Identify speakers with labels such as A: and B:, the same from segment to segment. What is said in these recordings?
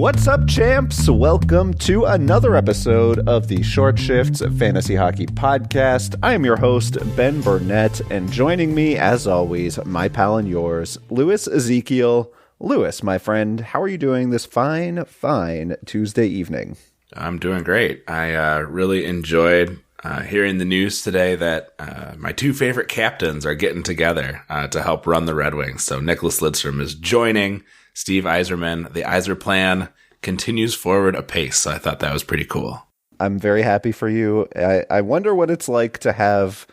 A: What's up, champs? Welcome to another episode of the Short Shifts Fantasy Hockey Podcast. I am your host, Ben Burnett, and joining me, as always, my pal and yours, Louis Ezekiel. Louis, my friend, how are you doing this fine Tuesday evening?
B: I'm doing great. I really enjoyed hearing the news today that my two favorite captains are getting together to help run the Red Wings. So Nicholas Lidstrom is joining Steve Yzerman. The Yzer plan continues forward apace. So I thought that was pretty cool.
A: I'm very happy for you. I wonder what it's like to have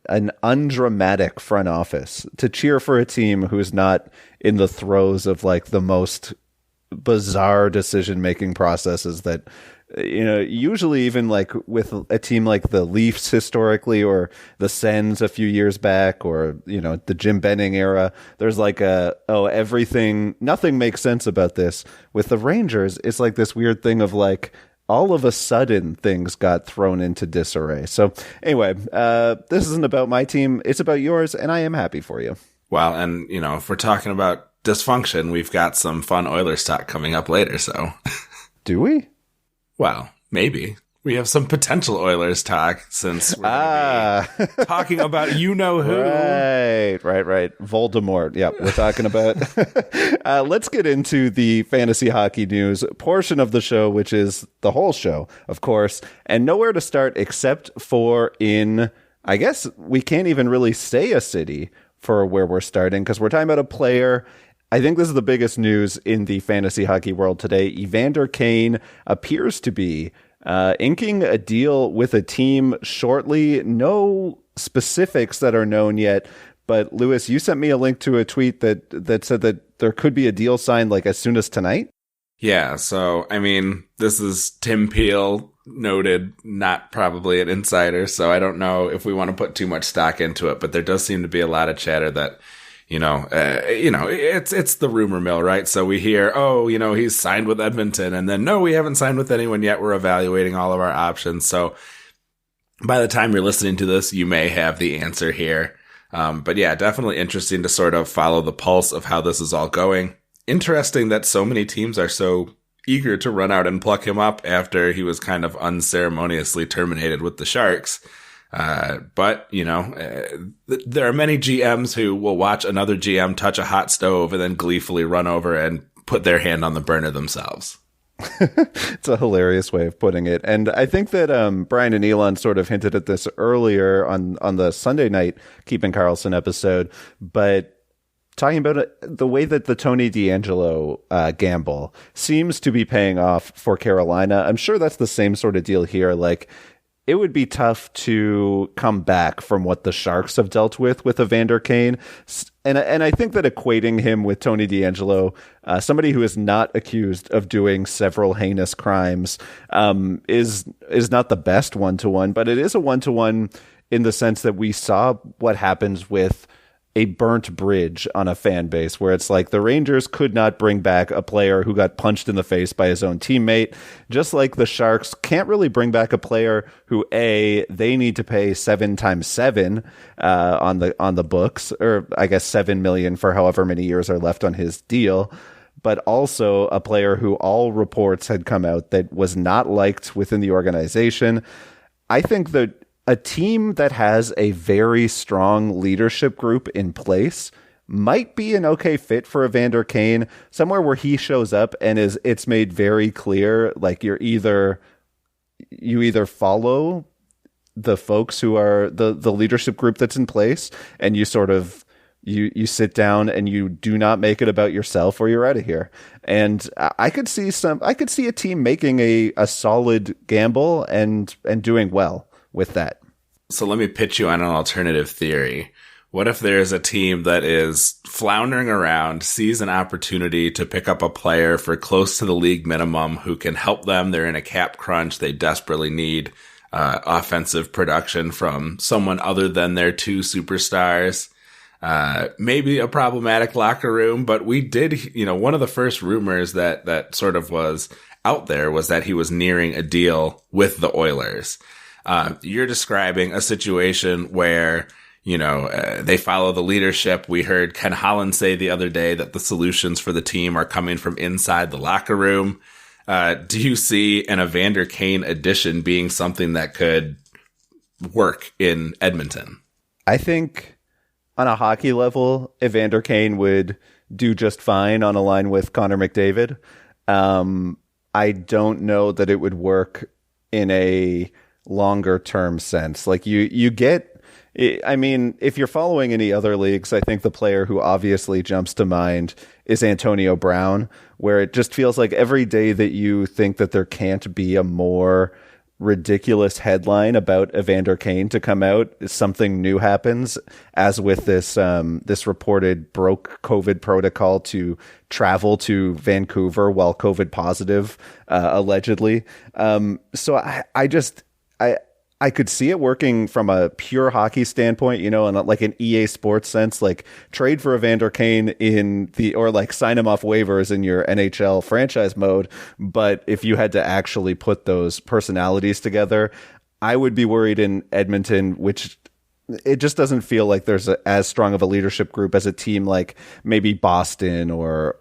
A: an undramatic front office, to cheer for a team who's not in the throes of like the most bizarre decision-making processes that, you know, usually even like with a team like the Leafs historically, or the Sens a few years back, or, you know, the Jim Benning era, there's like nothing makes sense about this. With the Rangers, it's like this weird thing of like, all of a sudden things got thrown into disarray. So anyway, this isn't about my team. It's about yours, and I am happy for you.
B: Well, and, you know, if we're talking about dysfunction, we've got some fun Oilers talk coming up later, so.
A: Do we?
B: Well, maybe. We have some potential Oilers talk since we're gonna be talking about you-know-who.
A: Right. Voldemort. Yeah, we're talking about. Let's get into the fantasy hockey news portion of the show, which is the whole show, of course, and nowhere to start except for I guess we can't even really say a city for where we're starting, because we're talking about a player. I think this is the biggest news in the fantasy hockey world today. Evander Kane appears to be inking a deal with a team shortly. No specifics that are known yet, but Louis, you sent me a link to a tweet that said that there could be a deal signed like as soon as tonight.
B: Yeah, so, I mean, this is Tim Peel, noted, not probably an insider, so I don't know if we want to put too much stock into it, but there does seem to be a lot of chatter that, it's the rumor mill, right? So we hear, he's signed with Edmonton, and then, no, we haven't signed with anyone yet. We're evaluating all of our options. So by the time you're listening to this, you may have the answer here. But yeah, definitely interesting to sort of follow the pulse of how this is all going. Interesting that so many teams are so eager to run out and pluck him up after he was kind of unceremoniously terminated with the Sharks. But, there are many GMs who will watch another GM touch a hot stove and then gleefully run over and put their hand on the burner themselves.
A: It's a hilarious way of putting it. And I think that Brian and Elon sort of hinted at this earlier on the Sunday night Keeping Karlsson episode, but talking about the way that the Tony D'Angelo gamble seems to be paying off for Carolina. I'm sure that's the same sort of deal here. Like, it would be tough to come back from what the Sharks have dealt with Evander Kane. And I think that equating him with Tony D'Angelo, somebody who is not accused of doing several heinous crimes, is not the best one-to-one, but it is a one-to-one in the sense that we saw what happens with a burnt bridge on a fan base, where it's like the Rangers could not bring back a player who got punched in the face by his own teammate, just like the Sharks can't really bring back a player who they need to pay 7 times 7 on the books, or I guess $7 million for however many years are left on his deal, but also a player who all reports had come out that was not liked within the organization. I think that a team that has a very strong leadership group in place might be an okay fit for Evander Kane, somewhere where he shows up and it's made very clear, like you either follow the folks who are the leadership group that's in place, and you sort of you sit down and you do not make it about yourself, or you're out of here. And I could see a team making a solid gamble and doing well with that.
B: So let me pitch you on an alternative theory. What if there's a team that is floundering around, sees an opportunity to pick up a player for close to the league minimum who can help them? They're in a cap crunch. They desperately need offensive production from someone other than their two superstars. Maybe a problematic locker room, but we did, one of the first rumors that sort of was out there was that he was nearing a deal with the Oilers. You're describing a situation where they follow the leadership. We heard Ken Holland say the other day that the solutions for the team are coming from inside the locker room. Do you see an Evander Kane addition being something that could work in Edmonton?
A: I think on a hockey level, Evander Kane would do just fine on a line with Connor McDavid. I don't know that it would work in a longer term sense. Like you get, I mean, if you're following any other leagues, I think the player who obviously jumps to mind is Antonio Brown, where it just feels like every day that you think that there can't be a more ridiculous headline about Evander Kane to come out, something new happens, as with this this reported broke COVID protocol to travel to Vancouver while COVID positive, allegedly. So I could see it working from a pure hockey standpoint, and like an EA Sports sense, like trade for Evander Kane or like sign him off waivers in your NHL franchise mode. But if you had to actually put those personalities together, I would be worried in Edmonton, which it just doesn't feel like there's as strong of a leadership group as a team like maybe Boston or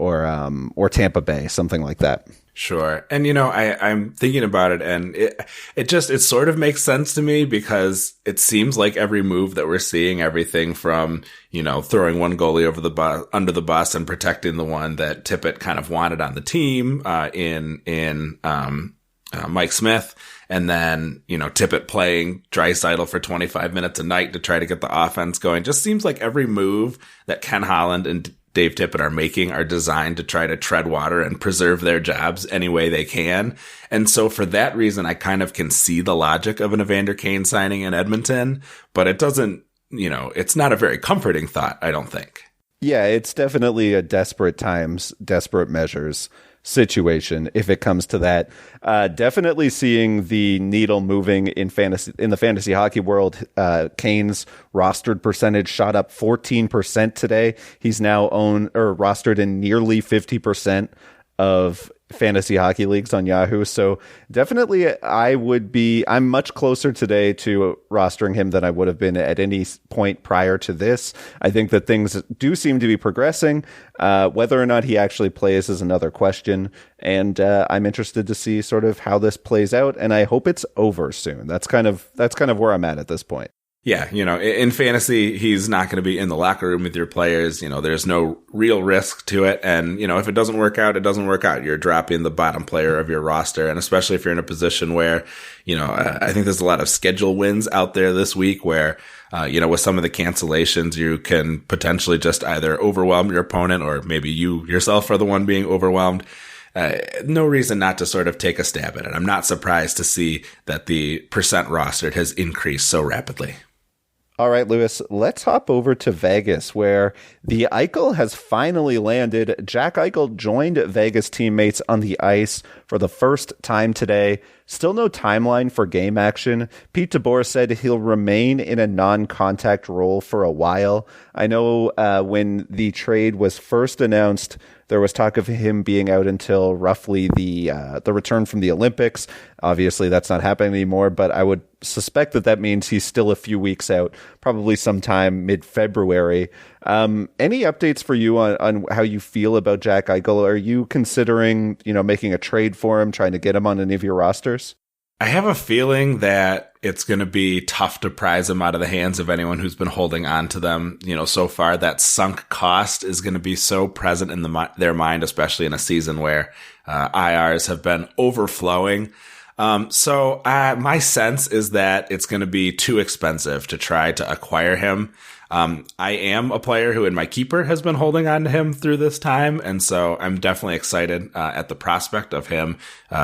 A: Tampa Bay, something like that.
B: Sure. And, I'm thinking about it, and it sort of makes sense to me, because it seems like every move that we're seeing, everything from, throwing one goalie under the bus and protecting the one that Tippett kind of wanted on the team, in Mike Smith, and then, Tippett playing Draisaitl for 25 minutes a night to try to get the offense going. Just seems like every move that Ken Holland and Dave Tippett are making are designed to try to tread water and preserve their jobs any way they can. And so for that reason, I kind of can see the logic of an Evander Kane signing in Edmonton, but it doesn't, it's not a very comforting thought, I don't think.
A: Yeah, it's definitely a desperate times, desperate measures situation if it comes to that. Definitely seeing the needle moving in the fantasy hockey world. Kane's rostered percentage shot up 14% today. He's now rostered in nearly 50% of fantasy hockey leagues on Yahoo. So definitely I'm much closer today to rostering him than I would have been at any point prior to this. I think that things do seem to be progressing. Whether or not he actually plays is another question. And I'm interested to see sort of how this plays out. And I hope it's over soon. That's kind of where I'm at this point.
B: Yeah, in fantasy, he's not going to be in the locker room with your players. There's no real risk to it. And, if it doesn't work out, it doesn't work out. You're dropping the bottom player of your roster. And especially if you're in a position where, I think there's a lot of schedule wins out there this week where, with some of the cancellations, you can potentially just either overwhelm your opponent, or maybe you yourself are the one being overwhelmed. No reason not to sort of take a stab at it. I'm not surprised to see that the percent rostered has increased so rapidly.
A: All right, Lewis, let's hop over to Vegas, where the Eichel has finally landed. Jack Eichel joined Vegas teammates on the ice for the first time today. Still no timeline for game action. Pete DeBoer said he'll remain in a non-contact role for a while. I know when the trade was first announced, there was talk of him being out until roughly the return from the Olympics. Obviously, that's not happening anymore, but I would suspect that means he's still a few weeks out, probably sometime mid-February. Any updates for you on how you feel about Jack Eichel? Are you considering, making a trade for him, trying to get him on any of your rosters?
B: I have a feeling that it's going to be tough to prise them out of the hands of anyone who's been holding on to them. So far that sunk cost is going to be so present in their mind, especially in a season where IRs have been overflowing. So my sense is that it's going to be too expensive to try to acquire him. I am a player who in my keeper has been holding on to him through this time. And so I'm definitely excited at the prospect of him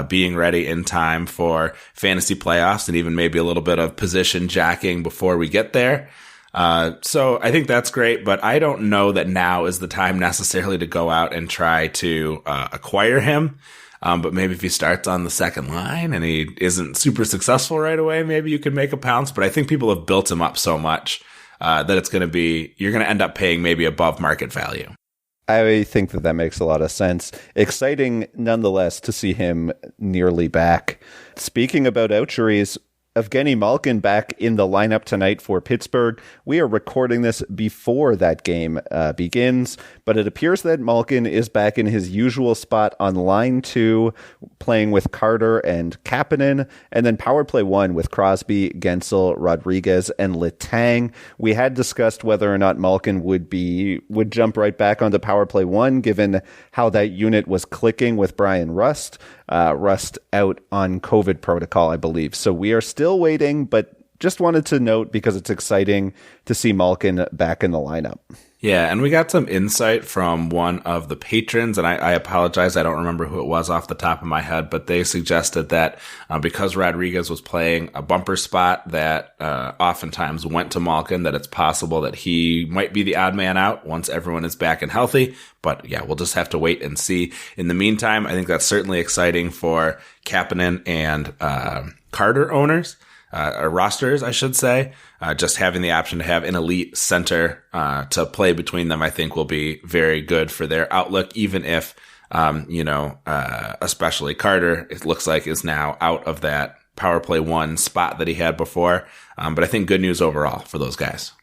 B: being ready in time for fantasy playoffs and even maybe a little bit of position jacking before we get there. So I think that's great, but I don't know that now is the time necessarily to go out and try to acquire him. But maybe if he starts on the second line and he isn't super successful right away, maybe you can make a pounce. But I think people have built him up so much that you're going to end up paying maybe above market value.
A: I think that makes a lot of sense. Exciting nonetheless to see him nearly back. Speaking about outjuries, Evgeny Malkin back in the lineup tonight for Pittsburgh. We are recording this before that game begins, but it appears that Malkin is back in his usual spot on line 2, playing with Carter and Kapanen, and then power play 1 with Crosby, Gensel, Rodriguez, and Letang. We had discussed whether or not Malkin would jump right back onto power play 1, given how that unit was clicking with Brian Rust. Rust out on COVID protocol, I believe. So we are still waiting, but just wanted to note because it's exciting to see Malkin back in the lineup.
B: Yeah, and we got some insight from one of the patrons, and I apologize, I don't remember who it was off the top of my head, but they suggested that because Rodriguez was playing a bumper spot that oftentimes went to Malkin, that it's possible that he might be the odd man out once everyone is back and healthy. But yeah, we'll just have to wait and see. In the meantime, I think that's certainly exciting for Kapanen and Carter owners. Or rosters, I should say. Just having the option to have an elite center to play between them, I think will be very good for their outlook, even if, especially Carter, it looks like is now out of that power play 1 spot that he had before. But I think good news overall for those guys.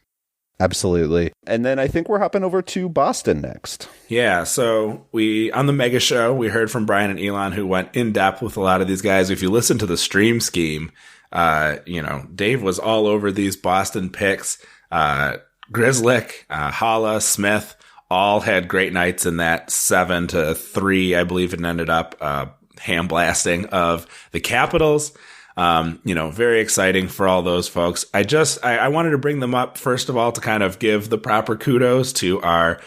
A: Absolutely. And then I think we're hopping over to Boston next.
B: Yeah, so on the Mega Show, we heard from Brian and Elon, who went in depth with a lot of these guys. If you listen to the stream scheme, Dave was all over these Boston picks. Grzelcyk, Haula, Smith, all had great nights in that 7-3, I believe it ended up, ham blasting of the Capitals. Very exciting for all those folks. I wanted to bring them up, first of all, to kind of give the proper kudos to our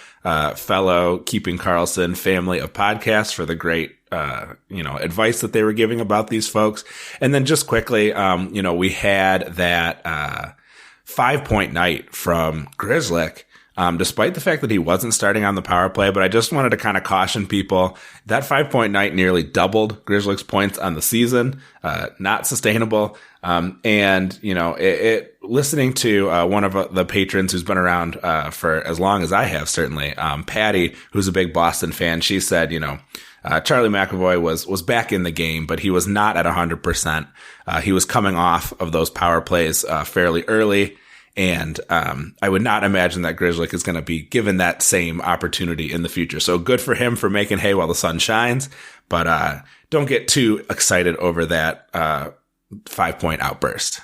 B: fellow Keeping Karlsson family of podcasts for the great advice that they were giving about these folks. And then just quickly, we had that 5-point night from Grzelcyk, despite the fact that he wasn't starting on the power play. But I just wanted to kind of caution people that 5-point night nearly doubled Grzelcyk's points on the season. Not sustainable. Listening to one of the patrons who's been around for as long as I have, certainly, Patty, who's a big Boston fan, she said, Charlie McAvoy was back in the game, but he was not at 100%. He was coming off of those power plays fairly early, and I would not imagine that Grzelcyk is going to be given that same opportunity in the future. So good for him for making hay while the sun shines, but don't get too excited over that 5-point outburst.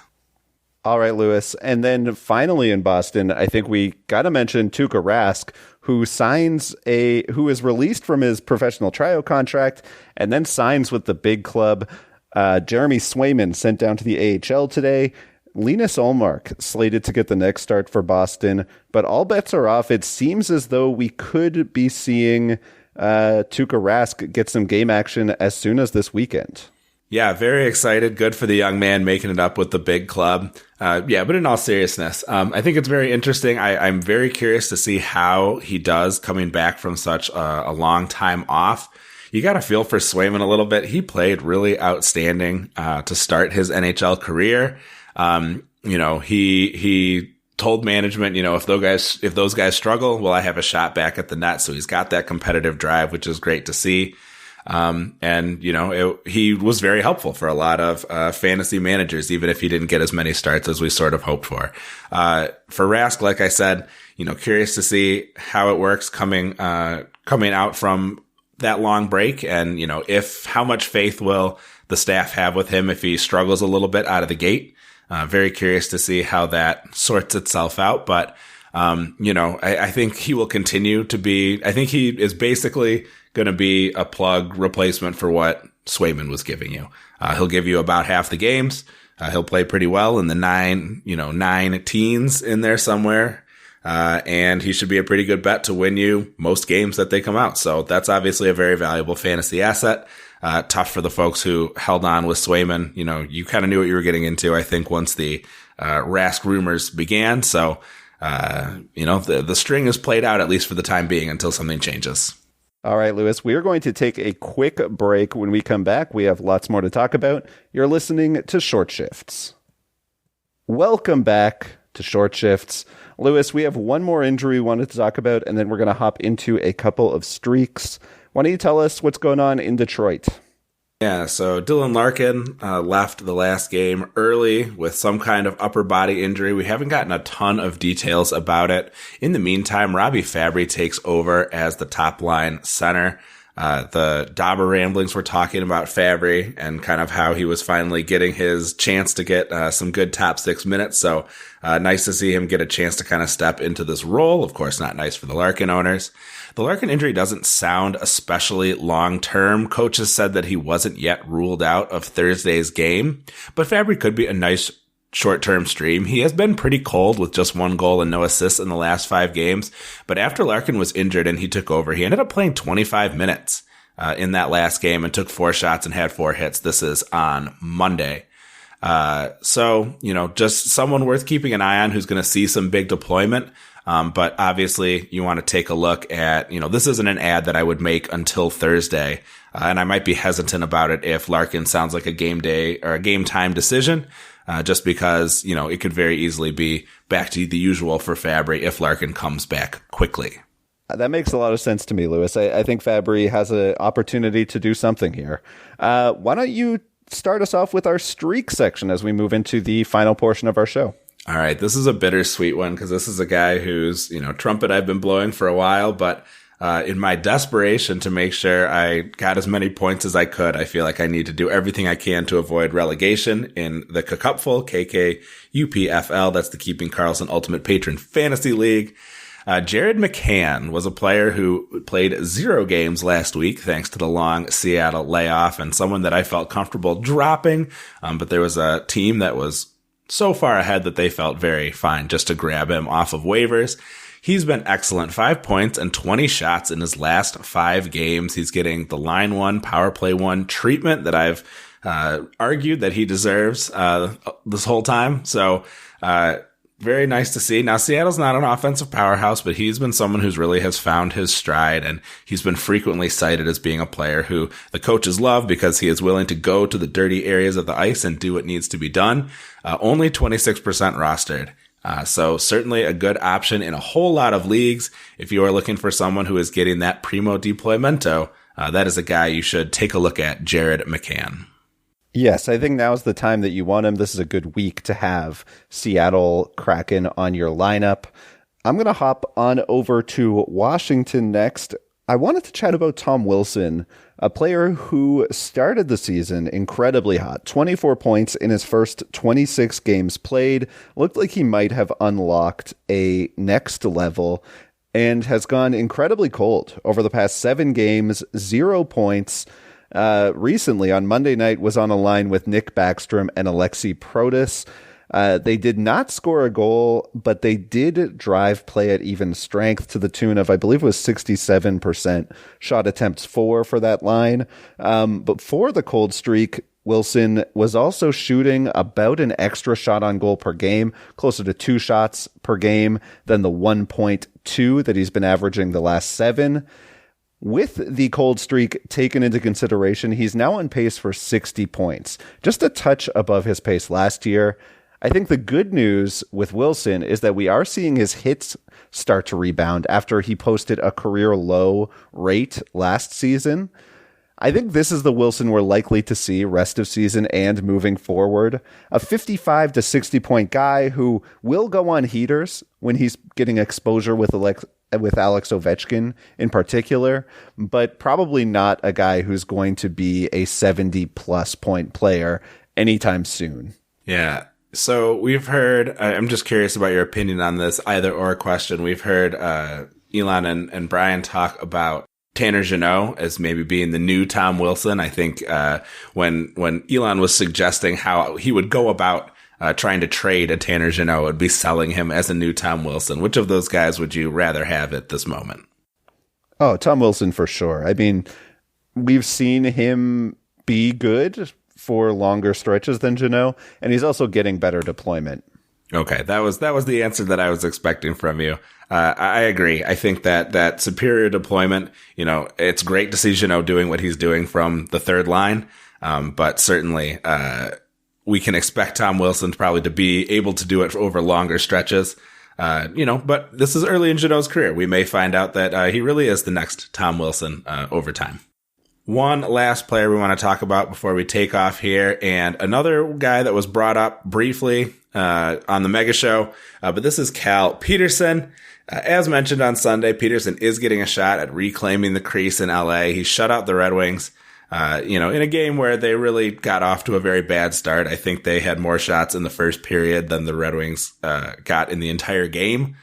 A: All right, Lewis. And then finally in Boston, I think we got to mention Tuukka Rask, who is released from his professional tryout contract and then signs with the big club. Jeremy Swayman sent down to the AHL today. Linus Ullmark slated to get the next start for Boston, but all bets are off. It seems as though we could be seeing Tuukka Rask get some game action as soon as this weekend.
B: Yeah, very excited. Good for the young man making it up with the big club. But in all seriousness, I think it's very interesting. I'm very curious to see how he does coming back from such a long time off. You got to feel for Swayman a little bit. He played really outstanding to start his NHL career. He told management, if those guys struggle, well, I have a shot back at the net. So he's got that competitive drive, which is great to see. He was very helpful for a lot of fantasy managers, even if he didn't get as many starts as we sort of hoped for. For Rask, like I said, curious to see how it works coming out from that long break, and how much faith will the staff have with him if he struggles a little bit out of the gate. Very curious to see how that sorts itself out, but I think he will continue to be. I think he is basically going to be a plug replacement for what Swayman was giving you. He'll give you about half the games. He'll play pretty well in the nine teens in there somewhere. And he should be a pretty good bet to win you most games that they come out. So that's obviously a very valuable fantasy asset. Tough for the folks who held on with Swayman. You kind of knew what you were getting into, I think, once the Rask rumors began. So, the string is played out, at least for the time being, until something changes.
A: All right, Lewis, we are going to take a quick break. When we come back, we have lots more to talk about. You're listening to Short Shifts. Welcome back to Short Shifts. Lewis, we have one more injury we wanted to talk about, and then we're going to hop into a couple of streaks. Why don't you tell us what's going on in Detroit?
B: Yeah, so Dylan Larkin left the last game early with some kind of upper body injury. We haven't gotten a ton of details about it. In the meantime, Robbie Fabry takes over as the top line center. The Dauber ramblings were talking about Fabry and kind of how he was finally getting his chance to get some good top 6 minutes. So nice to see him get a chance to kind of step into this role. Of course, not nice for the Larkin owners. The Larkin injury doesn't sound especially long-term. Coaches said that he wasn't yet ruled out of Thursday's game, but Fabry could be a nice short-term stream. He has been pretty cold with just 1 goal and no assists in the last 5 games, but after Larkin was injured and he took over, he ended up playing 25 minutes in that last game and took 4 shots and had 4 hits. This is on Monday. So, just someone worth keeping an eye on who's going to see some big deployment. But obviously you want to take a look at, this isn't an ad that I would make until Thursday. And I might be hesitant about it if Larkin sounds like a game day or a game time decision, just because, it could very easily be back to the usual for Fabry if Larkin comes back quickly.
A: That makes a lot of sense to me, Lewis. I think Fabry has an opportunity to do something here. Why don't you start us off with our streak section as we move into the final portion of our show?
B: All right, this is a bittersweet one because this is a guy whose, trumpet I've been blowing for a while, but in my desperation to make sure I got as many points as I could, I feel like I need to do everything I can to avoid relegation in the Cupful, KKUPFL. That's the Keeping Karlsson Ultimate Patron Fantasy League. Jared McCann was a player who played 0 games last week thanks to the long Seattle layoff and someone that I felt comfortable dropping, but there was a team that was so far ahead that they felt very fine just to grab him off of waivers. He's been excellent. 5 points and 20 shots in his last 5 games. He's getting the line 1, power play 1 treatment that I've argued that he deserves this whole time. So very nice to see. Now, Seattle's not an offensive powerhouse, but he's been someone who's really has found his stride, and he's been frequently cited as being a player who the coaches love because he is willing to go to the dirty areas of the ice and do what needs to be done. Only 26% rostered. So certainly a good option in a whole lot of leagues. If you are looking for someone who is getting that primo deploymento, that is a guy you should take a look at, Jared McCann.
A: Yes, I think now is the time that you want him. This is a good week to have Seattle Kraken on your lineup. I'm going to hop on over to Washington next. I wanted to chat about Tom Wilson, a player who started the season incredibly hot. 24 points in his first 26 games played. Looked like he might have unlocked a next level and has gone incredibly cold over the past 7 games, 0 points. Recently on Monday night was on a line with Nick Backstrom and Alexei Protas. They did not score a goal, but they did drive play at even strength to the tune of, I believe it was 67% shot attempts for that line. But for the cold streak, Wilson was also shooting about an extra shot on goal per game, closer to 2 shots per game than the 1.2 that he's been averaging the last 7. With the cold streak taken into consideration, he's now on pace for 60 points, just a touch above his pace last year. I think the good news with Wilson is that we are seeing his hits start to rebound after he posted a career low rate last season. I think this is the Wilson we're likely to see rest of season and moving forward. A 55 to 60 point guy who will go on heaters when he's getting exposure with Alex Ovechkin in particular, but probably not a guy who's going to be a 70 plus point player anytime soon.
B: Yeah. So we've heard, I'm just curious about your opinion on this either or question. We've heard Elon and Brian talk about Tanner Jeannot as maybe being the new Tom Wilson. I think when Elon was suggesting how he would go about trying to trade a Tanner Jeannot, would be selling him as a new Tom Wilson. Which of those guys would you rather have at this moment?
A: Oh, Tom Wilson for sure. I mean, we've seen him be good for longer stretches than Jeannot, and he's also getting better deployment.
B: Okay, that was the answer that I was expecting from you. I agree. I think that superior deployment, it's great to see Jeannot doing what he's doing from the third line, but certainly we can expect Tom Wilson probably to be able to do it over longer stretches. But this is early in Jeannot's career. We may find out that he really is the next Tom Wilson over time. One last player we want to talk about before we take off here, and another guy that was brought up briefly on the Mega Show, but this is Cal Petersen. As mentioned on Sunday, Petersen is getting a shot at reclaiming the crease in LA. He shut out the Red Wings, in a game where they really got off to a very bad start. I think they had more shots in the first period than the Red Wings got in the entire game.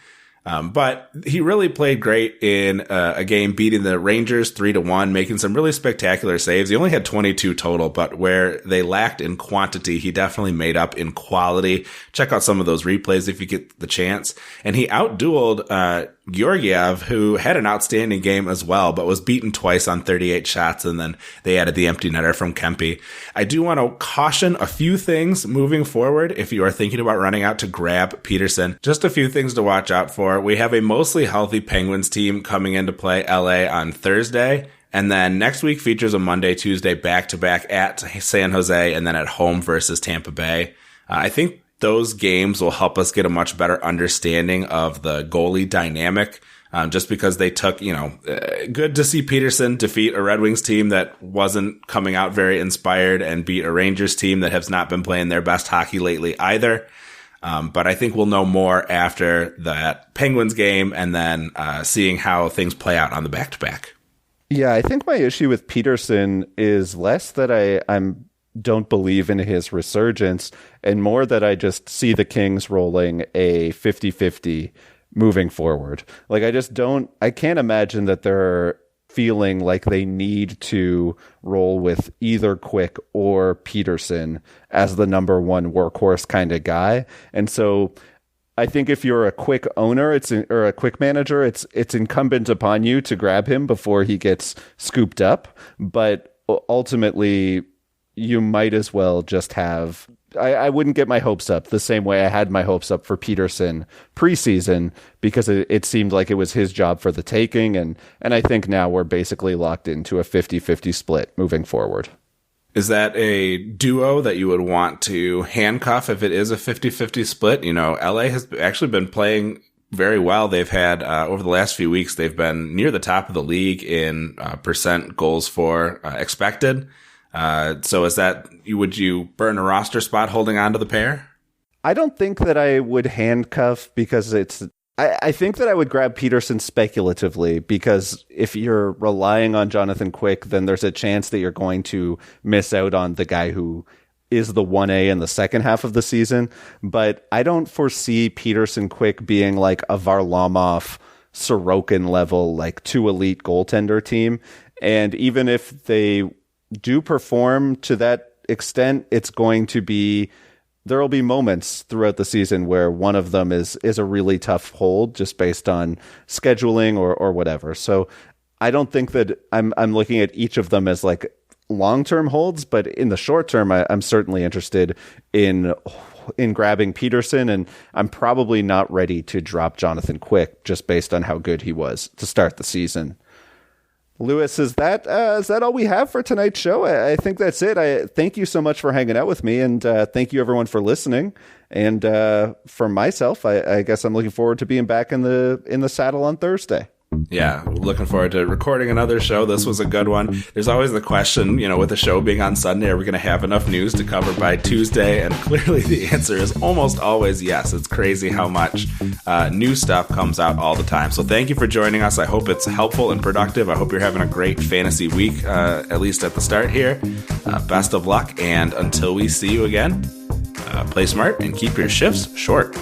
B: But he really played great in a game beating the Rangers 3-1, making some really spectacular saves. He only had 22 total, but where they lacked in quantity, he definitely made up in quality. Check out some of those replays if you get the chance. And he outdueled Georgiev, who had an outstanding game as well, but was beaten twice on 38 shots, and then they added the empty netter from Kempe. I do want to caution a few things moving forward if you are thinking about running out to grab Petersen. Just a few things to watch out for. We have a mostly healthy Penguins team coming into play LA on Thursday, and then next week features a Monday, Tuesday back-to-back at San Jose and then at home versus Tampa Bay. I think those games will help us get a much better understanding of the goalie dynamic, just because they took, good to see Petersen defeat a Red Wings team that wasn't coming out very inspired and beat a Rangers team that has not been playing their best hockey lately either. But I think we'll know more after that Penguins game and then seeing how things play out on the back-to-back.
A: Yeah, I think my issue with Petersen is less that I'm don't believe in his resurgence and more that I just see the Kings rolling a 50-50 moving forward. Like, I can't imagine that they're feeling like they need to roll with either Quick or Petersen as the number one workhorse kind of guy. And so I think if you're a Quick owner, or a Quick manager, it's incumbent upon you to grab him before he gets scooped up. But ultimately, you might as well just have... I wouldn't get my hopes up the same way I had my hopes up for Petersen preseason, because it seemed like it was his job for the taking. And I think now we're basically locked into a 50-50 split moving forward.
B: Is that a duo that you would want to handcuff if it is a 50-50 split? LA has actually been playing very well. They've had, over the last few weeks, they've been near the top of the league in percent goals for expected. So would you burn a roster spot holding on to the pair?
A: I don't think that I would handcuff, because I think that I would grab Petersen speculatively, because if you're relying on Jonathan Quick, then there's a chance that you're going to miss out on the guy who is the 1A in the second half of the season. But I don't foresee Petersen Quick being like a Varlamov, Sorokin level, like two elite goaltender team. And even if they do perform to that extent, it's going to be, there will be moments throughout the season where one of them is a really tough hold just based on scheduling or whatever. So I don't think that I'm looking at each of them as like long-term holds, but in the short term, I'm certainly interested in grabbing Petersen, and I'm probably not ready to drop Jonathan Quick just based on how good he was to start the season. Lewis, is that all we have for tonight's show? I think that's it. I thank you so much for hanging out with me, and thank you everyone for listening. And for myself, I guess I'm looking forward to being back in the saddle on Thursday.
B: Yeah, looking forward to recording another show. This was a good one. There's always the question, with the show being on Sunday, are we going to have enough news to cover by Tuesday? And clearly the answer is almost always yes. It's crazy how much new stuff comes out all the time. So thank you for joining us. I hope it's helpful and productive. I hope you're having a great fantasy week, at least at the start here. Best of luck, and until we see you again, play smart and keep your shifts short.